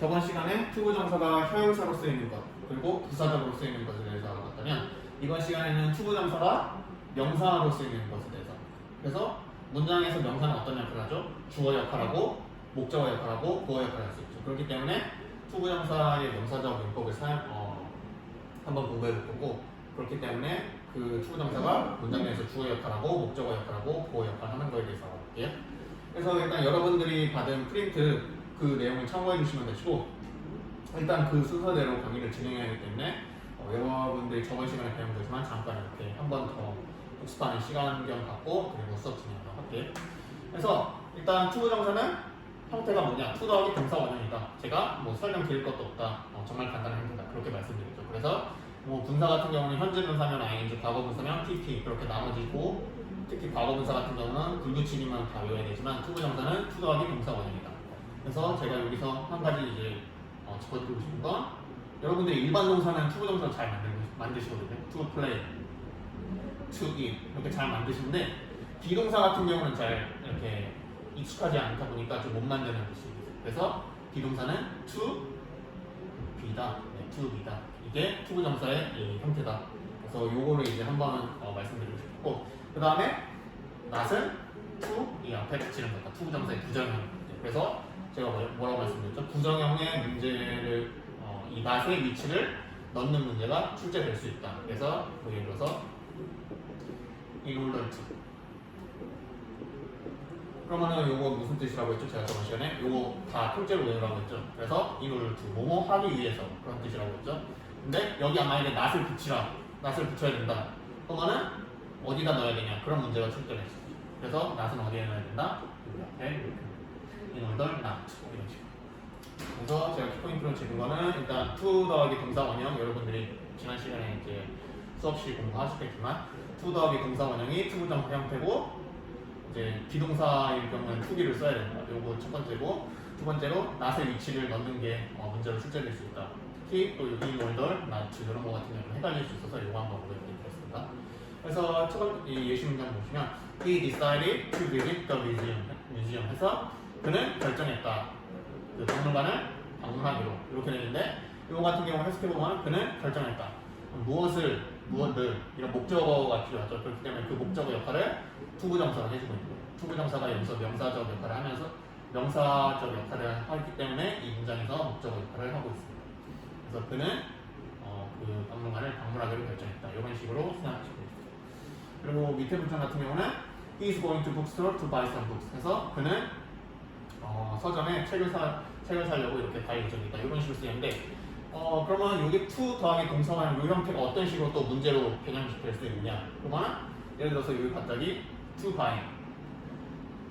저번 시간에 투부정사가 형용사로 쓰이는 것 그리고 부사적으로 쓰이는 것에 대해서 알아봤다면 이번 시간에는 투부정사가 명사로 쓰이는 것에 대해서 그래서 문장에서 명사는 어떤 역할을 하죠? 주어 역할하고 목적어 역할하고 보어 역할을 할 수 있죠. 그렇기 때문에 투부정사의 명사적 문법을 한번 공부해 볼 거고 그렇기 때문에 그 투부정사가 문장 내에서 주어 역할하고 목적어 역할하고 보어 역할을 하는 거에 대해서 알아볼게요. 그래서 일단 여러분들이 받은 프린트 그 내용을 참고해 주시면 되시고 일단 그 순서대로 강의를 진행해야 하기 때문에 여러분들이 저번 시간에 배운 거지만 잠깐 이렇게 한 번 더 복습하는 시간경 갖고 그리고 수업 진행하도록 할게요. 그래서 일단 투부정사는 형태가 뭐냐? 투 더하기 동사 원형이다. 제가 뭐 설명드릴 것도 없다. 정말 간단한 형태다. 그렇게 말씀드리죠. 그래서 뭐 분사 같은 경우는 현재 분사면 ing, 과거 분사면 pp 그렇게 나눠지고 특히 과거 분사 같은 경우는 불규칙이면 다 외워야 되지만 투부정사는 투 더하기 동사 원형이다. 그래서 제가 여기서 한 가지 이제 짚어드리고 싶은 건 여러분들이 일반 동사는 투부정사 잘 만드시거든요. to play, to eat 이렇게 잘 만드시는데 비동사 같은 경우는 잘 이렇게 익숙하지 않다 보니까 좀 못 만드는 것이 있어요. 그래서 비동사는 to be다, to be다 이게 투부정사의 이 형태다. 그래서 요거를 이제 한번 말씀드리고 싶고 그 다음에 not은 to 이 앞에 붙이는 거다. 투부정사의 부정형. 그래서 제가 뭐라고 말씀드렸죠? 부정형의 문제를 이 not의 위치를 넣는 문제가 출제될 수 있다. 그래서 예를 들어서 in order to 그러면은 요거 무슨 뜻이라고 했죠? 제가 저번 시간에 요거 다 통째로 외우라고 했죠. 그래서 in order to 뭐뭐 하기 위해서 그런 뜻이라고 했죠. 근데 여기 만약에 not을 붙이라, not을 붙여야 된다. 그러면은 어디다 넣어야 되냐? 그런 문제가 출제될 수 있어요. 그래서 not은 어디에 넣어야 된다? 여기 앞에 이렇게 in order not 이런 식으로. 그래서 제가 키포인트로 찍은 거는 일단 to 더하기 동사 원형 여러분들이 지난 시간에 이제 수업시 공부하셨겠지만 to 더하기 동사 원형이 투부정사 형태고 이제 비동사일 경우는 to기를 써야 된다. 요거 첫 번째고 두 번째로 not의 위치를 넣는 게 문제로 출제될 수 있다. 특히 또 여기 in order not 이런 거 같은 경우는 헷갈릴 수 있어서 요거 한번 보여드리겠습니다. 그래서 첫 번째 이 예시 문장 보시면 he decided to visit the museum 해서 그는 결정했다. 그 박물관을 방문하기로 이렇게 되는데 이거 같은 경우 해석해보면 그는 결정했다. 무엇을 이런 목적어가 필요하죠. 그렇기 때문에 그 목적어 역할을 투부정사가 해주고 있는 거예요. 투부정사가 여기서 명사적 역할을 하면서 명사적 역할을 하기 때문에 이 문장에서 목적어 역할을 하고 있습니다. 그래서 그는 그 박물관을 방문하기로 결정했다. 이런 식으로 생각하시고 있습니다. 그리고 밑에 문장 같은 경우는 he is going to bookstore to buy some books 해서 그는 서점에 책을 사려고 이렇게 갈 예정이다. 이런 식으로 쓰이는데 그러면 여기 to 더하기 동사와는 이 형태가 어떤 식으로 또 문제로 변형될 수 있느냐? 그러면 예를 들어서 여기 갑자기 to buy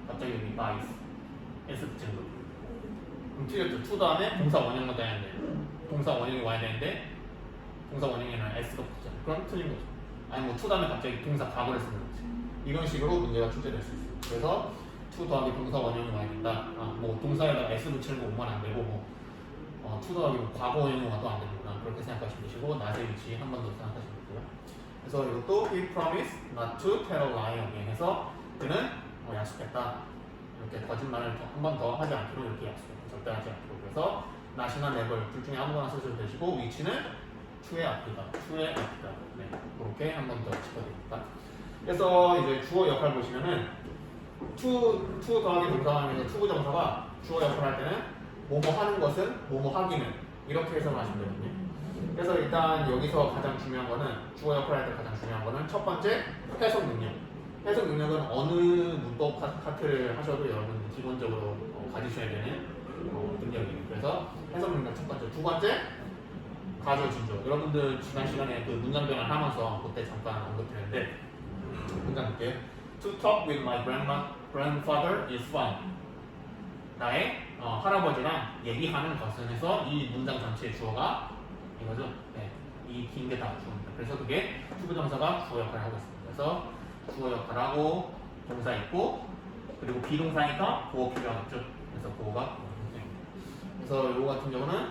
갑자기 여기 buys s 붙이는 거 그럼 틀렸죠. to 다음에 동사 원형만 돼야 되는데 동사 원형이 와야 되는데 동사 원형에는 s가 붙잖아요. 그럼 틀린 거죠. 아니 뭐 to 다음에 갑자기 동사 과거를 쓰는 거지. 이런 식으로 문제가 출제될 수 있어요. 그래서 to 더하기 동사 원형이 와야 된다. 뭐 동사에다가 s 붙이는 거 오면 안 되고 to 더하기 과거 원형이 와도 안 되는구나. 그렇게 생각하시면 되시고 not의 위치 한 번 더 생각하시면 되고요. 그래서 이것도 he promised not to tell a lie again 해서 그는 약속했다. 이렇게 거짓말을 한 번 더 하지 않기로 이렇게 약속했다. 절대 하지 않기로. 그래서 not이나 never 둘 중에 아무거나 쓰셔도 되시고 위치는 to의 앞이다. to의 앞이다. 네, 그렇게 한 번 더 짚어드립니다. 그래서 이제 주어 역할 보시면은 to 더하기 동사하면서 투부정사가 주어 역할을 할 때는 뭐뭐 하는 것은 뭐뭐 하기는 이렇게 해석을 하시면 되거든요. 그래서 일단 여기서 가장 중요한 거는 주어 역할을 할 때 가장 중요한 거는 첫 번째 해석 능력. 해석 능력은 어느 문법 파트를 하셔도 여러분 기본적으로 가지셔야 되는 능력이에요. 그래서 해석 능력 첫 번째. 두 번째 가조 진조. 여러분들 지난 시간에 그 문장 변환 하면서 그때 잠깐 언급했는데 문장 볼게요. To talk with my grandfather is fun. 나의 할아버지랑 얘기하는 것은 해서 이 문장 전체의 주어가 이거죠. 네, 이 긴 게 다 주어입니다. 그래서 그게 투부정사가 주어 역할을 하고 있습니다. 그래서 주어 역할하고 동사 있고 그리고 비동사니까 보어 필요하겠죠. 그래서 보어가 그래서 이거 같은 경우는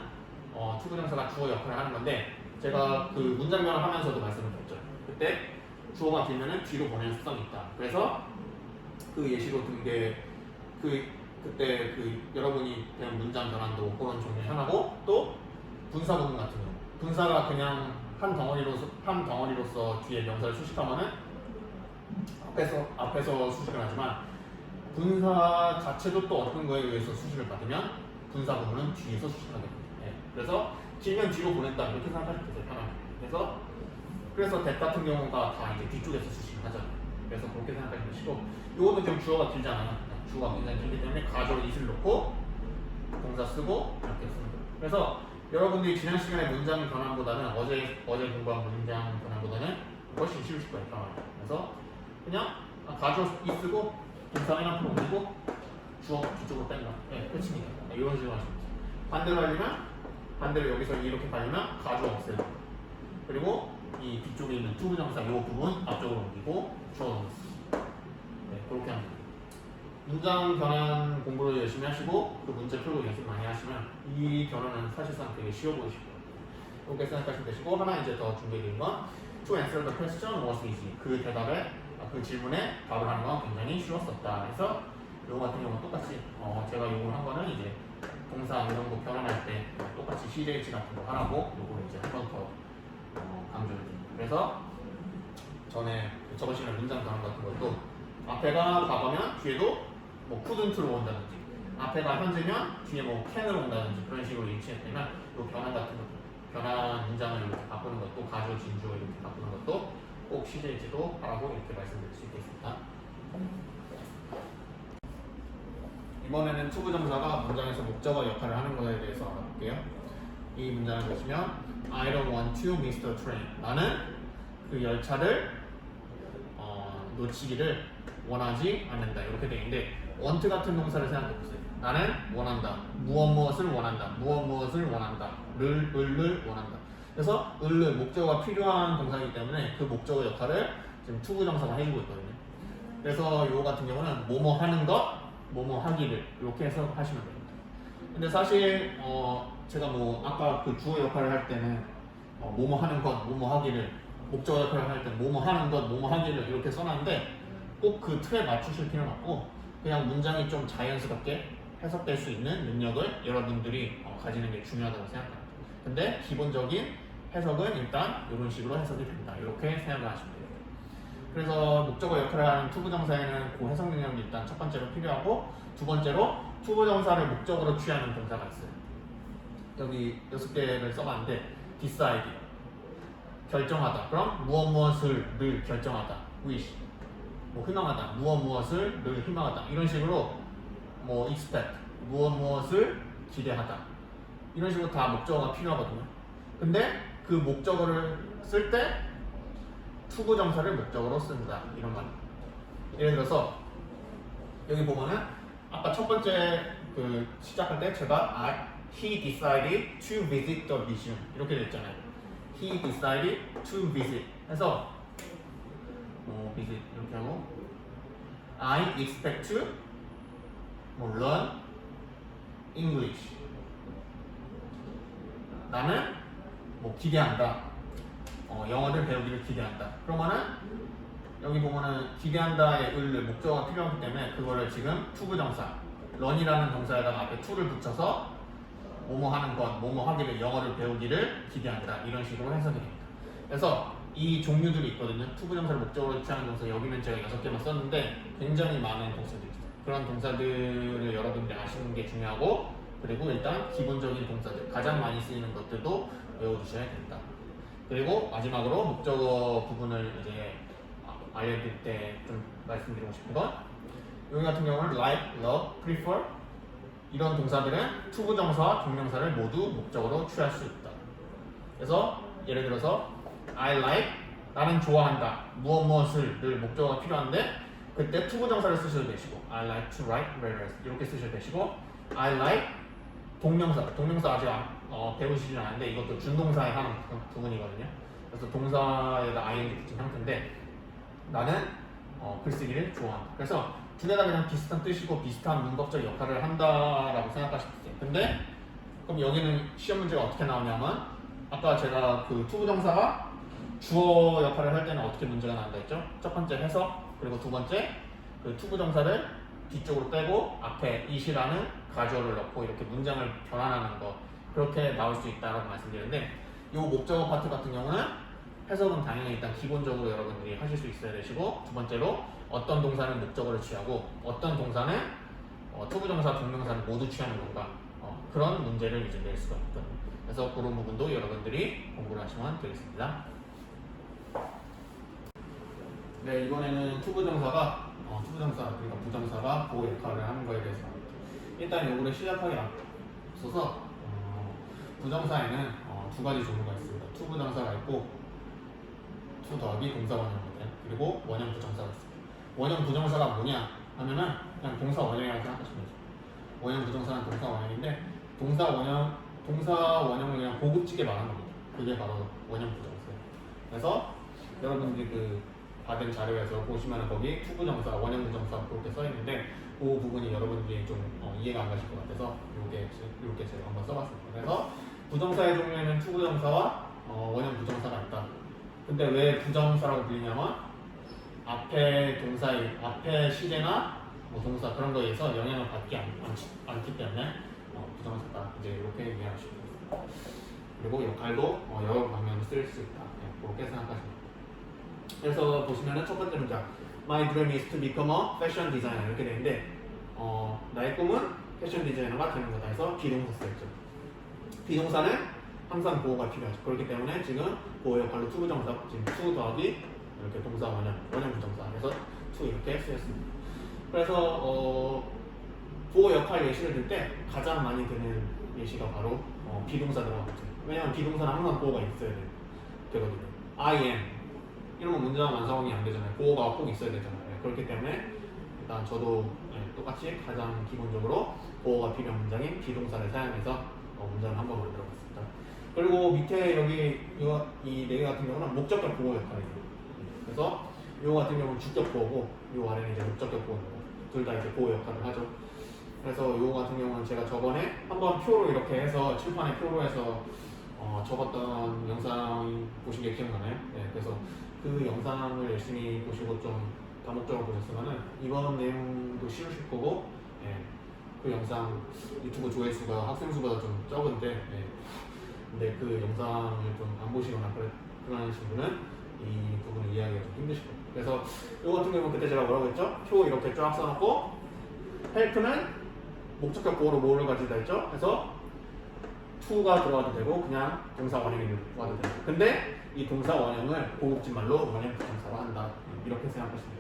투부정사가 주어 역할을 하는 건데 제가 그 문장 변환 하면서도 말씀을 드렸죠. 그때 주어가 길면은 뒤로 보내는 습성이 있다. 그래서 그 예시로 든 게 그 그때 그 여러분이 배운 문장 변환도 그런 종류 하나고 또 분사 부분 같은 경우 분사가 그냥 한 덩어리로서 뒤에 명사를 수식하면은 앞에서 수식을 하지만 분사 자체도 또 어떤 거에 의해서 수식을 받으면 분사 부분은 뒤에서 수식하게 됩니다. 예. 그래서 길면 뒤로 보낸다 이렇게 생각하시면 되세요. 편하게. 그래서 that 같은 경우가 다 이제 뒤쪽에서 수식을 하잖아요. 그래서 그렇게 생각하시면 되시고 이것도 좀 주어가 길잖아요. 주어가 굉장히 길기 때문에 가져올 it을 놓고 동사 쓰고 이렇게 쓰는 거예요. 그래서 여러분들이 지난 시간에 문장 변환보다는 어제 공부한 문장 변환보다는 훨씬 쉬우실 거예요. 그래서 그냥 가져올 it 쓰고 동사 맨 앞으로 옮기고 주어 뒤쪽으로 뺀다. 네, 끝입니다. 이런 식으로 하시면 돼요. 반대로 하려면 반대로 여기서 이렇게 가려면 가져와 없애요. 그리고 이 뒤쪽에 있는 to 부정사 이 부분 앞쪽으로 옮기고 주어 넣습니다. 네, 그렇게 합니다. 문장 변환 공부를 열심히 하시고 그 문제 풀고 연습 많이 하시면 이 변화는 사실상 되게 쉬워 보이실 거예요. 그렇게 생각하시면 되시고 하나 이제 더 준비해드린 건 to answer the question was easy. 그 대답에 그 질문에 답을 하는 건 굉장히 쉬웠었다. 그래서 이거 같은 경우는 똑같이 제가 요걸 한 거는 이제 동사 어느 정도 변환할 때 똑같이 CJH 같은 거 하라고 요거를 이제 한 번 더 강조를 드립니다. 그래서 전에 저번 시간에 문장 변환 같은 것도 앞에가 과거면 뒤에도 뭐 couldn't로 온다든지 앞에가 현재면 뒤에 뭐 can으로 온다든지 그런 식으로 일치했다면 이 변환 같은 것 변환 문장을 이렇게 바꾸는 것도 가조 진주어 이렇게 바꾸는 것도 꼭 CJH도 하라고 이렇게 말씀드릴 수 있겠습니다. 이번에는 투부정사가 문장에서 목적어 역할을 하는 것에 대해서 알아볼게요. 이 문장을 보시면 I don't want to miss the train. 나는 그 열차를 놓치기를 원하지 않는다. 이렇게 되어 있는데 want 같은 동사를 생각해 보세요. 나는 원한다. 무엇을 원한다. 무엇을 원한다. 를 원한다. 그래서 을을 목적어가 필요한 동사이기 때문에 그 목적어 역할을 지금 투부정사가 해주고 있거든요. 그래서 이거 같은 경우는 뭐뭐 하는 것, 뭐뭐 하기를 이렇게 해서 하시면 됩니다. 근데 사실 제가 뭐 아까 그 주어 역할을 할 때는 뭐뭐 하는 것, 뭐뭐 하기를 목적어 역할을 할 때는 뭐뭐 하는 것, 뭐뭐 하기를 이렇게 써놨는데 꼭 그 틀에 맞추실 필요는 없고 그냥 문장이 좀 자연스럽게 해석될 수 있는 능력을 여러분들이 가지는 게 중요하다고 생각합니다. 근데 기본적인 해석은 일단 이런 식으로 해석이 된다. 이렇게 생각을 하시면 돼요. 그래서 목적어 역할을 하는 투부정사에는 그 해석 능력이 일단 첫 번째로 필요하고 두 번째로 투부정사를 목적으로 취하는 동사가 있어요. 여기 6개를 써봤는데 decide 결정하다. 그럼 무엇을 늘 결정하다. wish 뭐 희망하다. 무엇을 늘 희망하다. 이런 식으로 뭐 expect 무엇을 기대하다. 이런 식으로 다 목적어가 필요하거든요. 근데 그 목적어를 쓸 때 투부정사를 목적어로 쓴다. 이런 말. 예를 들어서 여기 보면은 아까 첫 번째 그 시작할 때 제가 he decided to visit the museum 이렇게 돼 있잖아요. He decided to visit 해서 visit 이렇게 하고 I expect to learn English. 나는 뭐 기대한다. 영어를 배우기를 기대한다. 그러면은 여기 보면은 기대한다의 을을 목적어가 필요하기 때문에 그거를 지금 투부정사 run이라는 동사에다가 앞에 to를 붙여서 뭐뭐 하는 것, 뭐뭐 하기를 영어를 배우기를 기대한다. 이런 식으로 해석이 됩니다. 그래서 이 종류들이 있거든요. 투부정사를 목적으로 취하는 동사 여기는 제가 6개만 썼는데 굉장히 많은 동사들이 있어요. 그런 동사들을 여러분들이 아시는 게 중요하고 그리고 일단 기본적인 동사들 가장 많이 쓰이는 것들도 외워두셔야 된다. 그리고 마지막으로 목적어 부분을 이제 알려드릴 때 좀 말씀드리고 싶은 건 여기 같은 경우는 like, love, prefer 이런 동사들은 투부정사와 동명사를 모두 목적어로 취할 수 있다. 그래서 예를 들어서 I like 나는 좋아한다. 무엇을 늘 목적어가 필요한데 그때 투부정사를 쓰셔도 되시고 I like to write letters 이렇게 쓰셔도 되시고 I like 동명사 아직 배우시진 않았는데 이것도 준동사에 하는 부분이거든요. 그래서 동사에다 ing 붙인 형태인데 나는 글쓰기를 좋아한다. 그래서 두 개 다 그냥 비슷한 뜻이고 비슷한 문법적 역할을 한다라고 생각하시면 돼요. 근데 그럼 여기는 시험 문제가 어떻게 나오냐면 아까 제가 그 투부정사가 주어 역할을 할 때는 어떻게 문제가 나온다 했죠? 첫 번째 해석 그리고 두 번째 그 투부정사를 뒤쪽으로 빼고 앞에 it이라는 가주어를 넣고 이렇게 문장을 변환하는 거 그렇게 나올 수 있다라고 말씀드렸는데 이 목적어 파트 같은 경우는 해석은 당연히 일단 기본적으로 여러분들이 하실 수 있어야 되시고 두 번째로 어떤 동사는 목적어를 취하고 어떤 동사는 투부정사, 동명사를 모두 취하는 건가 그런 문제를 이제 낼 수가 있거든요. 그래서 그런 부분도 여러분들이 공부를 하시면 되겠습니다. 네, 이번에는 투부정사가 투부정사 그러니까 부정사가 보호 역할을 하는 거에 대해서 일단 요거를 시작하기 앞서서 부정사에는 두 가지 종류가 있습니다. 투부정사가 있고 투 더하기 동사 원형입니다. 그리고 원형 부정사가 있습니다. 원형 부정사가 뭐냐 하면은 그냥 동사 원형이라고 생각하시면 돼요. 원형 부정사는 동사 원형인데 동사 원형을 그냥 고급지게 말하는 겁니다. 그게 바로 원형 부정사예요. 그래서 여러분들이 그 받은 자료에서 보시면 거기 투부정사, 원형 부정사 그렇게 써 있는데 그 부분이 여러분들이 좀 이해가 안 가실 것 같아서 이렇게 제가 한번 써봤습니다. 그래서 부정사의 종류에는 투부정사와 원형 부정사가 있다. 근데 왜 부정사라고 불리냐면 앞에 시제나 뭐 동사 그런 거에 의해서 영향을 받지 않기 때문에 부정사다. 이제 이렇게 이해하시면 됩니다. 그리고 역할도 여러 방면으로 쓸 수 있다. 그렇게 생각하시면 됩니다. 그래서 보시면은 첫 번째 문장 My dream is to become a fashion designer 이렇게 되는데 나의 꿈은 패션 디자이너가 되는 거다 해서 비동사 쓰였죠. 비동사는 항상 보호가 필요하죠. 그렇기 때문에 지금 보호 역할로 투부정사 지금 투 더하기 이렇게 동사 원형 부정사 해서 투 이렇게 쓰였습니다. 그래서 보호 역할 예시를 들 때 가장 많이 드는 예시가 바로 비동사 들어가죠. 왜냐하면 비동사는 항상 보호가 있어야 되거든요. I am 이러면 문장 완성이 안 되잖아요. 보호가 꼭 있어야 되잖아요. 그렇기 때문에 일단 저도 똑같이 가장 기본적으로 보호가 필요한 문장인 비동사를 사용해서 문장을 한번 만들어봤습니다. 그리고 밑에 여기 이 네 개 같은 경우는 목적격 보호 역할이에요. 그래서 이 같은 경우는 주격 보호고 이 아래는 이제 목적격 보호입니다. 둘 다 이제 보호 역할을 하죠. 그래서 이 같은 경우는 제가 저번에 한번 표로 이렇게 해서 칠판에 표로 해서 적었던 영상 보신 게 기억나나요? 네, 그래서 그 영상을 열심히 보시고 좀 다목적으로 보셨으면은 이번 내용도 쉬우실 거고, 그 영상 유튜브 조회수가 학생 수보다 좀 적은데, 근데 그 영상을 좀 안 보시거나 그러신 분은 이 부분을 이해하기가 좀 힘드실 거예요. 그래서 이거 같은 경우는 그때 제가 뭐라고 했죠? 표 이렇게 쫙 써놓고 헬프는 목적격 보호로 뭐를 가지다 했죠? 그래서 to가 들어가도 되고 그냥 동사 원형이 들어가도 되고 근데 이 동사 원형을 고급진 말로 원형 부정사로 한다 이렇게 생각하시면 돼요.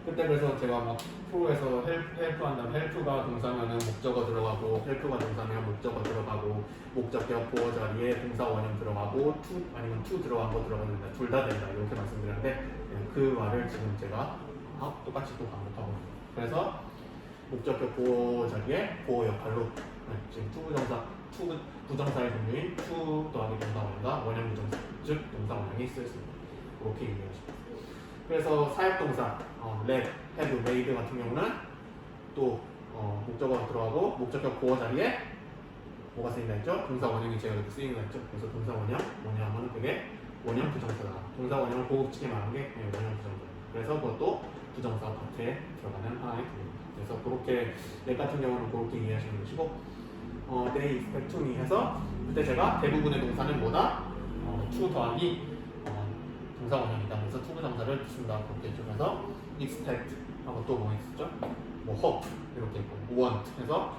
그때 그래서 제가 막 프로에서 헬프 한다면 헬프가 동사면은 목적어 들어가고 헬프가 동사면 목적어 들어가고 목적격 보호 자리에 동사 원형 들어가고 to 아니면 to 들어간 거 들어가는 된다 둘 다 된다 이렇게 말씀드렸는데 그 말을 지금 제가 똑같이 또 반복하고 있습니다. 그래서 목적격 보호 자리에 보호 역할로 지금 부정사의 종류인 to 더하기 동사 원형과 원형 부정사 즉 동사 원형이 쓰였습니다. 그렇게 이해하시면 됩니다. 그래서 사역동사 let, have, made 같은 경우는 또 목적어가 들어가고 목적격 보호 자리에 뭐가 쓰인다 했죠? 동사 원형이 제가 이렇게 쓰인다 했죠? 그래서 동사 원형, 뭐냐 하면 그게 원형 부정사다. 동사 원형을 고급지게 말한 게 원형 부정사입니다. 그래서 그것도 부정사 파트에 들어가는 하나의 부분입니다. 그래서 그렇게 let 같은 경우는 그렇게 이해하시면 되시고 they expect to me 해서 그때 제가 대부분의 동사는 뭐다? to 더하기 동사 원형이다. 그래서 to 부정사를 쓴다. 그렇게 했죠. 그래서 expect 하고 또 뭐 있었죠? 뭐 hope 이렇게 있고 want 해서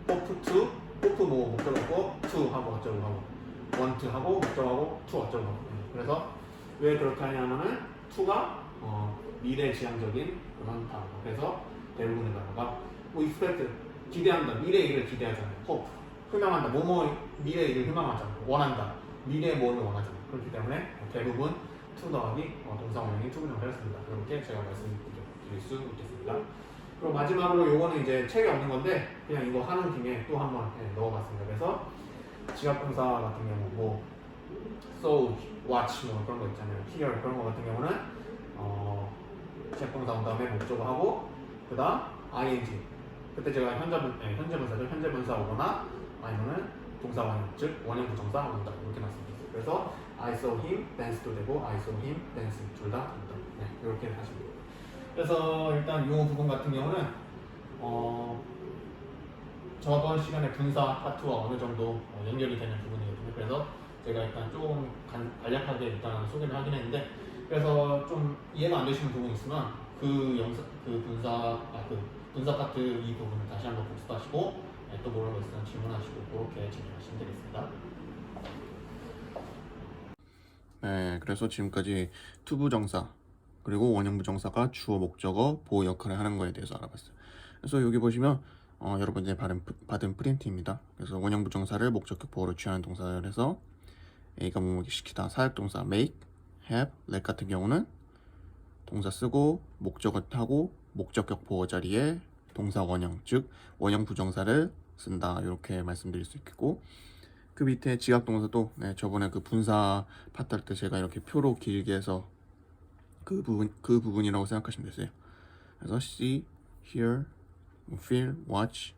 hope to hope 뭐 목적어고 to 하고 어쩌고 하고 want 하고 목적어하고 to 어쩌고 하고 그래서 왜 그렇게 하냐면은 to가 미래지향적인 그런 단어. 그래서 대부분의 단어가 뭐 expect 기대한다. 미래의 일을 기대하잖아요. hope 희망한다. 미래의 일을 희망하잖아. 원한다. 미래의 뭐를 원하잖아. 그렇기 때문에 대부분 to 더하기 동사 원형이 to 부정사를 씁니다. 그렇게 제가 말씀드릴 수 있겠습니다. 그리고 마지막으로 요거는 이제 책에 없는 건데 그냥 이거 하는 김에 또 한번 넣어봤습니다. 그래서 지각동사 같은 경우 뭐 so, watch 뭐 그런 거 있잖아요. hear 그런 거 같은 경우는 지각동사 온 다음에 목적어 하고 그 다음 ing 그때 제가 현재분사죠. 현재분사 오거나 아니면은 동사 원형 즉 원형 부정사 온다 이렇게 말씀드렸어요. 그래서 I saw him dance도 되고 I saw him dance 둘 다 된다. 이렇게 하시면 돼요. 그래서 일단 이 부분 같은 경우는 저번 시간에 분사 파트와 어느 정도 연결이 되는 부분이거든요. 그래서 제가 일단 좀 간략하게 일단 소개를 하긴 했는데, 그래서 좀 이해가 안 되시는 부분이 있으면 그 분사 파트 이 부분을 다시 한번 복습하시고, 또 모르는 거 있으면 질문하시고 그렇게 진행하시면 되겠습니다. 네, 그래서 지금까지 투부정사 그리고 원형부정사가 주어, 목적어, 보호 역할을 하는 거에 대해서 알아봤어요. 그래서 여기 보시면 여러분들이 받은 프린트입니다. 그래서 원형부정사를 목적격 보호로 취하는 동사를 해서 A가 뭐뭐기 시키다, 사역동사 make, have, let 같은 경우는 동사 쓰고 목적어 하고 목적격 보호 자리에 동사 원형, 즉 원형 부정사를 쓴다, 이렇게 말씀드릴 수 있겠고, 그 밑에 지각동사도 저번에 그 분사 파트 할 때 제가 이렇게 표로 길게 해서 그 부분이라고 생각하시면 되세요. 그래서 see, hear, feel, watch,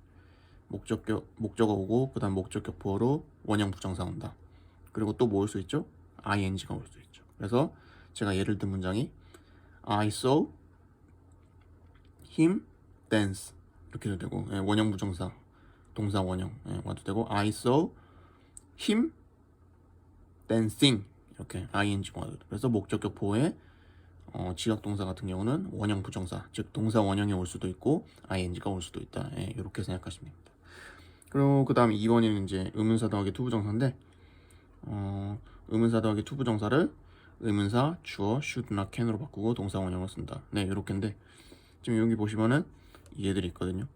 목적어 오고 그다음 목적격 보호로 원형 부정사 온다. 그리고 또 뭐 올 수 있죠? ing가 올 수 있죠. 그래서 제가 예를 든 문장이 I saw him dance 이렇게도 되고, 원형 부정사 동사 원형 와도 되고, I saw him dancing 이렇게 ing가 와도 되고. 그래서 목적격 보호에 지각동사 같은 경우는 원형 부정사, 즉 동사 원형이 올 수도 있고 ing가 올 수도 있다. 이렇게 생각하시면 됩니다. 그리고 그 다음 2번에는 이제 의문사 더하기 투부정사인데, 의문사 더하기 투부정사를 의문사 주어 should나 can으로 바꾸고 동사 원형을 쓴다. 네, 이렇게인데 지금 여기 보시면은 얘들이 있거든요.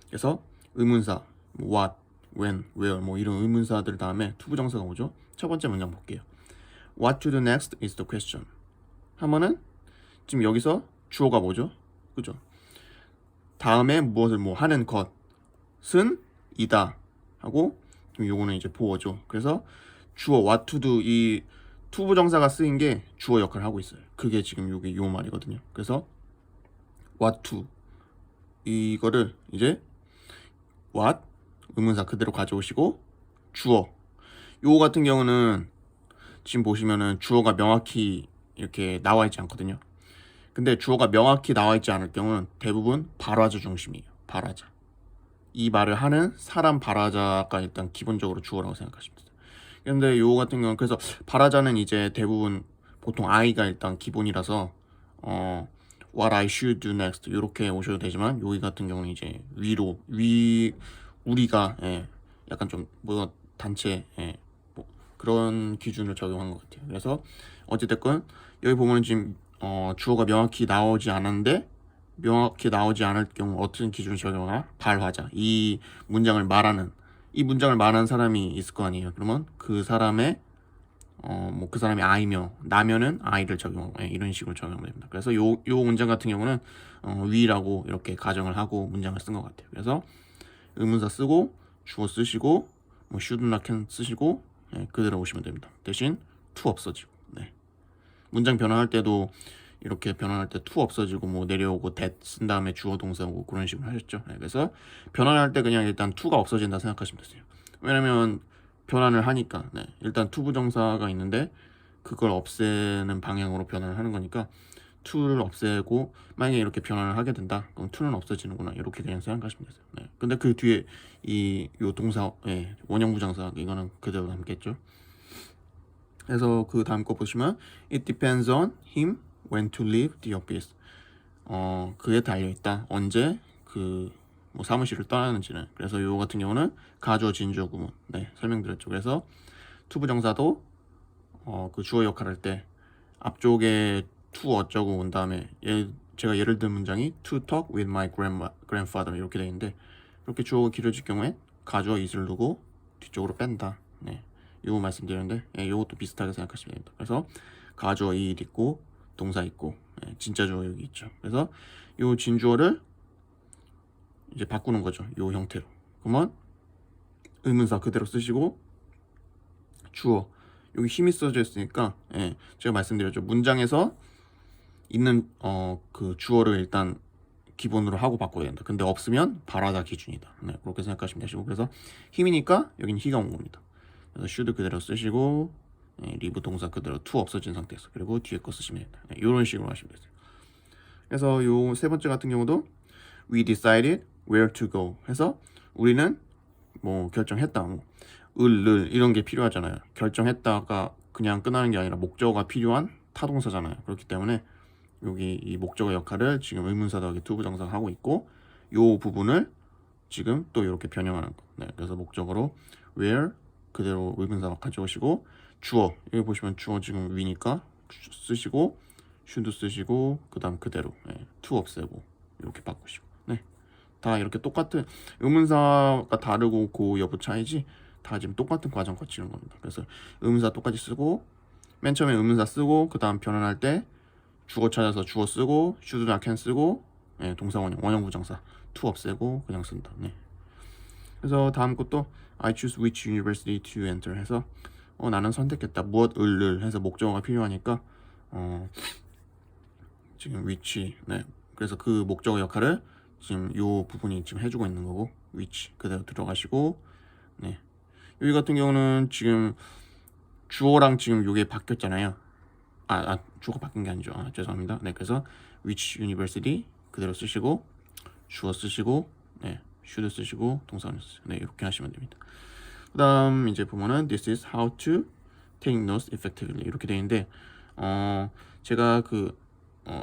그래서 의문사 what, when, where 뭐 이런 의문사들 다음에 투부정사가 오죠. 첫 번째 문장 볼게요. What to do next is the question 하면은 지금 여기서 주어가 뭐죠? 그죠? 다음에 무엇을 뭐 하는 것은 이다 하고, 지금 요거는 이제 보어죠. 그래서 주어 what to do, 이 투부정사가 쓰인 게 주어 역할을 하고 있어요. 그게 지금 여기 요 말이거든요. 그래서 what to 이거를 이제 what 의문사 그대로 가져오시고 주어, 요거 같은 경우는 지금 보시면은 주어가 명확히 이렇게 나와 있지 않거든요. 근데 주어가 명확히 나와 있지 않을 경우는 대부분 발화자 중심이에요. 발화자. 이 말을 하는 사람 발화자가 일단 기본적으로 주어라고 생각하시면 돼요. 근데 요거 같은 경우는 그래서 발화자는 이제 대부분 보통 I가 일단 기본이라서 what I should do next 이렇게 오셔도 되지만, 여기 같은 경우는 이제 우리가 약간 좀 뭐 단체 뭐 그런 기준을 적용한 것 같아요. 그래서 어찌됐건 여기 보면 지금 주어가 명확히 나오지 않았는데, 명확히 나오지 않을 경우 어떤 기준을 적용하나? 발화자. 이 문장을 말하는 사람이 있을 거 아니에요. 그러면 그 사람의 뭐 그 사람이 I며 나면은 I를 적용하고 이런 식으로 적용하면 됩니다. 그래서 요 문장 같은 경우는 위라고 이렇게 가정을 하고 문장을 쓴 것 같아요. 그래서 의문사 쓰고 주어 쓰시고 뭐 should나 can 쓰시고 그대로 오시면 됩니다. 대신 to 없어지고, 문장 변환할 때도 이렇게 변환할 때 to 없어지고 뭐 내려오고 that 쓴 다음에 주어 동사 오고 그런 식으로 하셨죠. 그래서 변환할 때 그냥 일단 to가 없어진다 생각하시면 되세요. 왜냐면 변환을 하니까 일단 to 부정사가 있는데 그걸 없애는 방향으로 변환을 하는 거니까 to를 없애고, 만약에 이렇게 변환을 하게 된다 그럼 to는 없어지는구나 이렇게 그냥 생각하시면 되세요. 근데 그 뒤에 요 동사 원형 부정사 이거는 그대로 남겠죠. 그래서 그 다음 거 보시면 it depends on him when to leave the office. 그에 달려있다. 언제 뭐 사무실을 떠나는지는. 그래서 요 같은 경우는 가주어 진주어 구문 설명드렸죠. 그래서 투부정사도 그 주어 역할 할 때 앞쪽에 to 어쩌고 온 다음에 제가 예를 든 문장이 to talk with my grandfather 이렇게 되어 있는데, 이렇게 주어가 길어질 경우에 가주어 is를 두고 뒤쪽으로 뺀다. 요거 말씀드렸는데 요것도 비슷하게 생각하시면 됩니다. 그래서 가주어 it 있고 동사 있고 진짜 주어 여기 있죠. 그래서 요 진주어를 이제 바꾸는 거죠. 요 형태로. 그러면 의문사 그대로 쓰시고 주어 여기 힘이 써져 있으니까 제가 말씀드렸죠. 문장에서 있는 그 주어를 일단 기본으로 하고 바꿔야 된다. 근데 없으면 발화자 기준이다. 그렇게 생각하시면 되시고, 그래서 힘이니까 여기는 he가 온 겁니다. 그래서 should 그대로 쓰시고 leave 동사 그대로 to 없어진 상태에서, 그리고 뒤에 거 쓰시면 됩니다. 이런 식으로 하시면 되세요. 그래서 요 세 번째 같은 경우도 we decided where to go 해서 우리는 뭐 결정했다 뭐 을 이런 게 필요하잖아요. 결정했다가 그냥 끝나는 게 아니라 목적어가 필요한 타동사잖아요. 그렇기 때문에 여기 이 목적어 역할을 지금 의문사 더하기 투부정사가 하고 있고 요 부분을 지금 또 이렇게 변형하는 거. 네, 그래서 목적어로 where 그대로 의문사 가져오시고 주어 여기 보시면 주어 지금 위니까 쓰시고 should 쓰시고 그 다음 그대로 to 없애고 이렇게 바꾸시고 네, 다 이렇게 똑같은 의문사가 다르고 그 여부 차이지 다 지금 똑같은 과정 거치는 겁니다. 그래서 의문사 똑같이 쓰고 맨 처음에 의문사 쓰고 그 다음 변환할 때 주어 찾아서 주어 쓰고 should나 can 쓰고 동사 원형 부정사 to 없애고 그냥 쓴다. 네. 그래서 다음 것도 I choose which university to enter 해서 나는 선택했다 무엇을 해서 목적어가 필요하니까 지금 which 그래서 그 목적어 역할을 지금 요 부분이 지금 해주고 있는 거고 which 그대로 들어가시고 네. 여기 같은 경우는 지금 주어랑 지금 요게 바뀌었잖아요. 주어가 바뀐 게 아니죠. 죄송합니다. 네, 그래서 which university 그대로 쓰시고 주어 쓰시고 should 쓰시고 동사원 쓰시고 이렇게 하시면 됩니다. 그 다음 이제 보면은 this is how to take notes effectively 이렇게 되어 있는데 제가 그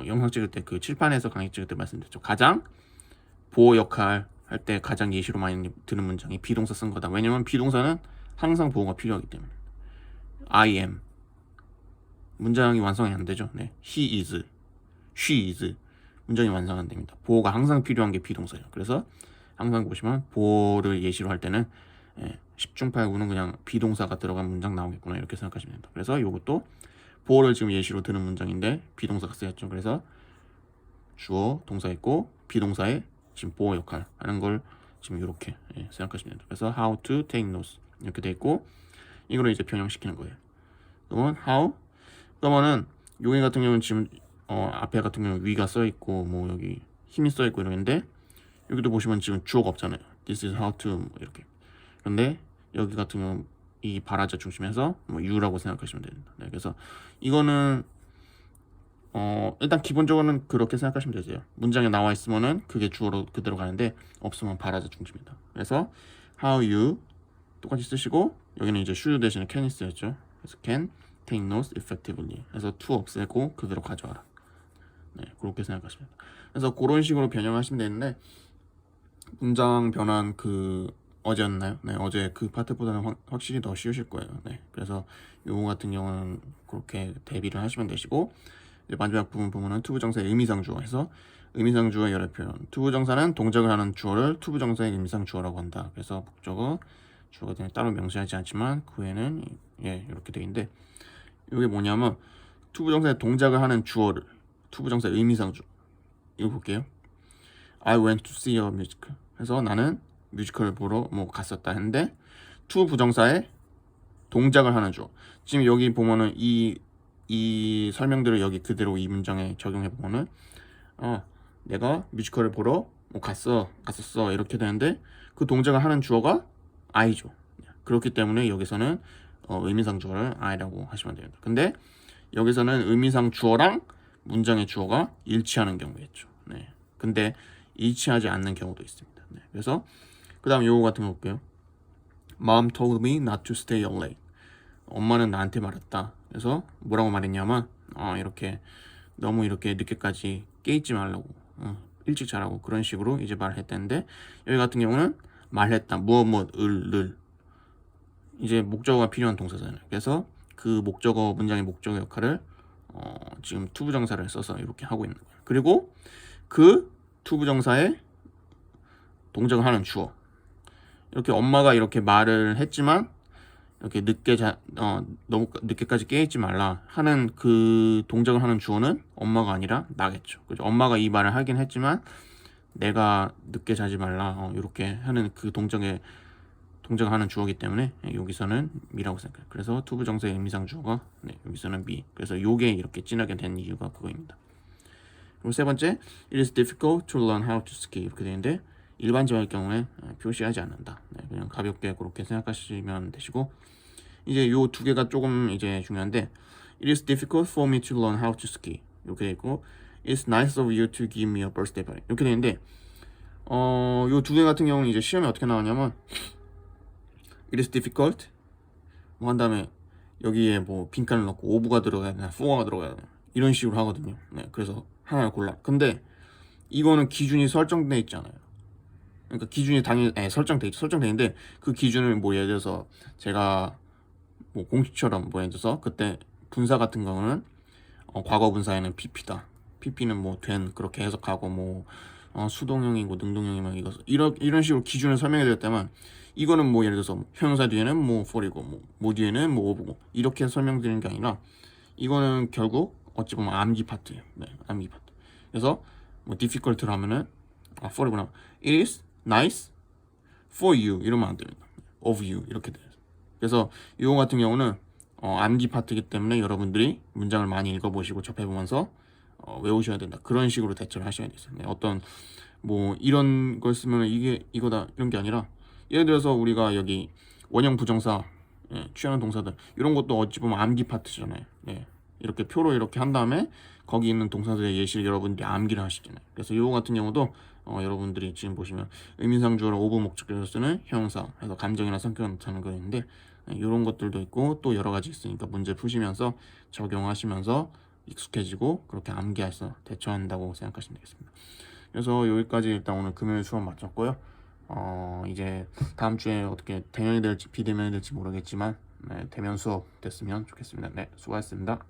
영상 찍을 때 그 칠판에서 강의 찍을 때 말씀드렸죠. 가장 보호 역할 할 때 가장 예시로 많이 드는 문장이 비동사 쓴 거다. 왜냐면 비동사는 항상 보호가 필요하기 때문에 I am 문장이 완성이 안 되죠. 네. He is, she is 문장이 완성 안 됩니다. 보호가 항상 필요한 게 비동사예요. 그래서 항상 보시면 보호를 예시로 할 때는 10중 8구는 그냥 비동사가 들어간 문장 나오겠구나 이렇게 생각하시면 됩니다. 그래서 이것도 보호를 지금 예시로 드는 문장인데 비동사가 쓰였죠. 그래서 주어 동사 있고 비동사의 지금 보호 역할 하는 걸 지금 이렇게 생각하시면 됩니다. 그래서 how to take notes 이렇게 돼 있고 이거를 이제 변형시키는 거예요. 그러면 how 그러면은 여기 같은 경우는 지금 앞에 같은 경우는 위가 써 있고 뭐 여기 힘이 써 있고 이러는데 여기도 보시면 지금 주어가 없잖아요. This is how to 이렇게. 근데 여기 같은 경우는 이 발화자 중심에서 뭐 you라고 생각하시면 됩니다. 네, 그래서 이거는 일단 기본적으로는 그렇게 생각하시면 되세요. 문장에 나와 있으면은 그게 주어로 그대로 가는데 없으면 발화자 중심이다. 그래서 how you 똑같이 쓰시고 여기는 이제 should 대신에 can이 쓰였죠. 그래서 can take notes effectively. 그래서 to 없애고 그대로 가져와라. 네, 그렇게 생각하시면 됩니다. 그래서 그런 식으로 변형하시면 되는데 문장 변환 어제였나요? 네, 어제 그 파트보다는 확실히 더 쉬우실 거예요. 네, 그래서 요거 같은 경우는 그렇게 대비를 하시면 되시고 이제 마지막 부분 보면은 투부정사의 의미상 주어 해서 의미상 주어의 여러 표현. 투부정사는 동작을 하는 주어를 투부정사의 의미상 주어라고 한다. 그래서 목적어 주어가 따로 명시하지 않지만 그 외에는 이렇게 돼 있는데 이게 뭐냐면 투부정사의 동작을 하는 주어를 투부정사의 의미상 주어 이거 볼게요. I went to see a musical. 그래서 나는 뮤지컬을 보러 갔었다 했는데 to 부정사의 동작을 하는 주어. 지금 여기 보면은 이 설명들을 여기 그대로 이 문장에 적용해 보면은 내가 뮤지컬을 보러 갔었어 이렇게 되는데 그 동작을 하는 주어가 I죠. 그렇기 때문에 여기서는 의미상 주어를 I라고 하시면 됩니다. 근데 여기서는 의미상 주어랑 문장의 주어가 일치하는 경우겠죠. 네. 근데 일치하지 않는 경우도 있습니다. 네. 그래서 그 다음 요거 같은 거 볼게요. Mom told me not to stay up late. 엄마는 나한테 말했다. 그래서 뭐라고 말했냐면 이렇게 너무 이렇게 늦게까지 깨있지 말라고 일찍 자라고 그런 식으로 이제 말을 했다는데 여기 같은 경우는 말했다 무엇을 이제 목적어가 필요한 동사잖아요. 그래서 그 목적어 문장의 목적어 역할을 지금 투부정사를 써서 이렇게 하고 있는 거예요. 그리고 그 투부정사의 동작을 하는 주어 이렇게 엄마가 이렇게 말을 했지만 이렇게 너무 늦게까지 깨있지 말라 하는 그 동작을 하는 주어는 엄마가 아니라 나겠죠. 그죠? 엄마가 이 말을 하긴 했지만 내가 늦게 자지 말라 이렇게 하는 그 동작을 하는 주어이기 때문에 여기서는 me라고 생각해요. 그래서 투부정사의 의미상 주어가 여기서는 me. 그래서 요게 이렇게 진하게 된 이유가 그거입니다. 그리고 세 번째, it is difficult to learn how to ski 이렇게 되는데 일반적일 경우에 표시하지 않는다. 그냥 가볍게 그렇게 생각하시면 되시고 이제 요 두 개가 조금 이제 중요한데 it is difficult for me to learn how to ski 이렇게 돼 있고 it's nice of you to give me a birthday party 이렇게 되는데 요 두 개 같은 경우는 이제 시험에 어떻게 나왔냐면 it is difficult 뭐 한 다음에 여기에 뭐 빈칸을 넣고 오브가 들어가야 되나 4가 들어가야 되나 이런 식으로 하거든요. 네, 그래서 하나를 골라. 근데 이거는 기준이 설정돼 있잖아요. 그러니까 기준이 당연히 설정돼 있죠. 설정돼 있는데 그 기준을 뭐 예를 들어서 제가 뭐 공식처럼 뭐 예를 들어서 그때 분사 같은 경우는 과거 분사에는 PP다. PP는 뭐 된 그렇게 해석하고 뭐 수동형이고 능동형이면 이거 이런 식으로 기준을 설명해 드렸다면 이거는 뭐 예를 들어서 형용사 뒤에는 뭐 for이고 뭐 뒤에는 뭐 of고 이렇게 설명드리는 게 아니라 이거는 결국 어찌 보면 암기 파트예요. 네, 암기 파트. 그래서 뭐 difficult를 하면은 for이구나. It is nice for you 이러면 안 됩니다. of you 이렇게 돼요. 그래서 이거 같은 경우는 암기 파트이기 때문에 여러분들이 문장을 많이 읽어보시고 접해보면서 외우셔야 된다. 그런 식으로 대처를 하셔야 돼요. 네, 어떤 뭐 이런 걸 쓰면 이게 이거다 이런 게 아니라 예를 들어서 우리가 여기 원형 부정사 취하는 동사들 이런 것도 어찌 보면 암기 파트잖아요. 네, 이렇게 표로 이렇게 한 다음에 거기 있는 동사들의 예시를 여러분들이 암기를 하시잖아요. 그래서 이거 같은 경우도 여러분들이 지금 보시면 의미상 주어를 오브 목적격에서 쓰는 형용사 해서 감정이나 성격을 나타내는 거 있는데 이런 것들도 있고 또 여러 가지 있으니까 문제 푸시면서 적용하시면서 익숙해지고 그렇게 암기해서 대처한다고 생각하시면 되겠습니다. 그래서 여기까지 일단 오늘 금요일 수업 마쳤고요. 이제 다음 주에 어떻게 대면이 될지 비대면이 될지 모르겠지만 대면 수업 됐으면 좋겠습니다. 네, 수고하셨습니다.